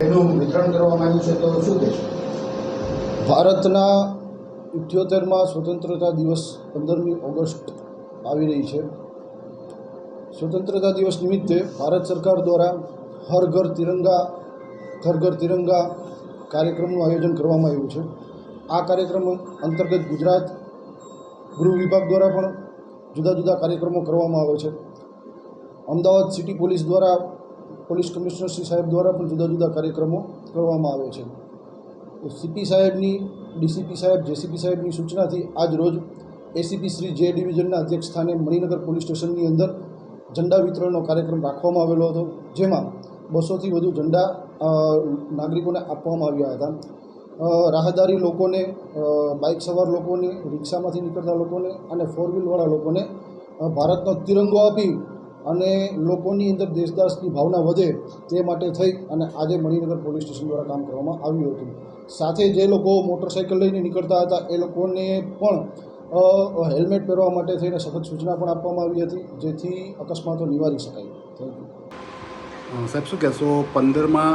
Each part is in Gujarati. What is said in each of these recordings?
એનું વિતરણ કરવામાં આવ્યું છે, તો શું કહેશો? ભારતના 78માં સ્વતંત્રતા દિવસ 15મી ઓગસ્ટ આવી રહી છે. સ્વતંત્રતા દિવસ નિમિત્તે ભારત સરકાર દ્વારા હર ઘર તિરંગા કાર્યક્રમનું આયોજન કરવામાં આવ્યું છે. આ કાર્યક્રમ અંતર્ગત ગુજરાત ગૃહ વિભાગ દ્વારા પણ જુદા જુદા કાર્યક્રમો કરવામાં આવે છે. અમદાવાદ સિટી પોલીસ દ્વારા પોલીસ કમિશનર શ્રી સાહેબ દ્વારા પણ જુદા જુદા કાર્યક્રમો કરવામાં આવે છે. સીપી સાહેબની, ડીસીપી સાહેબ, જેસીપી સાહેબની સૂચનાથી આજ રોજ એસીપી શ્રી જે ડિવિઝનના અધ્યક્ષ સ્થાને મણિનગર પોલીસ સ્ટેશનની અંદર ઝંડા વિતરણનો કાર્યક્રમ રાખવામાં આવેલો હતો, જેમાં 200થી વધુ ઝંડા નાગરિકોને આપવામાં આવ્યા હતા. રાહદારી લોકોને, બાઇક સવાર લોકોને, રિક્ષામાંથી નીકળતા લોકોને અને ફોર વ્હીલવાળા લોકોને ભારતનો તિરંગો આપી અને લોકોની અંદર દેશદાસની ભાવના વધે તે માટે થઈ અને આજે મણિનગર પોલીસ સ્ટેશન દ્વારા કામ કરવામાં આવ્યું હતું. સાથે જે લોકો મોટરસાઇકલ લઈને નીકળતા હતા એ લોકોને પણ હેલ્મેટ પહેરવા માટે થઈને સખત સૂચના પણ આપવામાં આવી હતી, જેથી અકસ્માતો નિવારી શકાય. Thank you. સાહેબ, શું કહેશો 15મા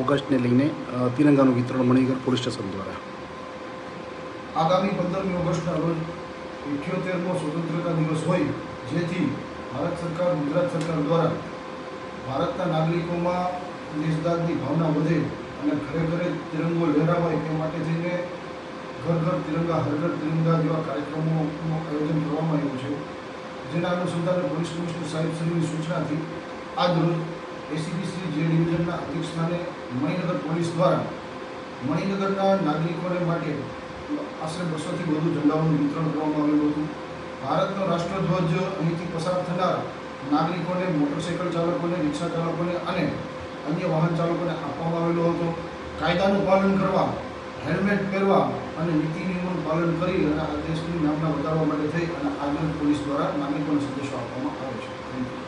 ઓગસ્ટને લઈને તિરંગાનું વિતરણ મણિનગર પોલીસ સ્ટેશન દ્વારા? આગામી 15મી ઓગસ્ટના રોજ 78મો સ્વતંત્રતા દિવસ હોય, જેથી ભારત સરકાર, ગુજરાત સરકાર દ્વારા ભારતના નાગરિકોમાં દેશદાસની ભાવના વધે અને ઘરે ઘરે તિરંગો લહેરાવાય તે માટે થઈને ઘર ઘર તિરંગા, હર ઘર તિરંગા જેવા કાર્યક્રમોનું આયોજન કરવામાં આવ્યું છે. જેના અનુસંધાને પોલીસ કમિશનર સાહેબ શ્રીની સૂચનાથી આજ રોજ એસીપી શ્રી જે ડિવિઝનના અધ્યક્ષ સ્થાને મણિનગર પોલીસ દ્વારા મણિનગરના નાગરિકોને માટે આશરે 200થી વધુ ઝંડાઓનું વિતરણ કરવામાં આવેલું હતું. ભારતનો રાષ્ટ્રધ્વજ અહીંથી પસાર થનાર નાગરિકોને, મોટરસાઇકલ ચાલકોને, રિક્ષા ચાલકોને અને અન્ય વાહન ચાલકોને આપવામાં આવેલો હતો. કાયદાનું પાલન કરવા, હેલ્મેટ પહેરવા અને નીતિ નિયમોનું પાલન કરી અને આ દેશની નામના વધારવા માટે થઈ અને આગળ પોલીસ દ્વારા નાગરિકોને સંદેશો આપવામાં આવે છે. Thank you.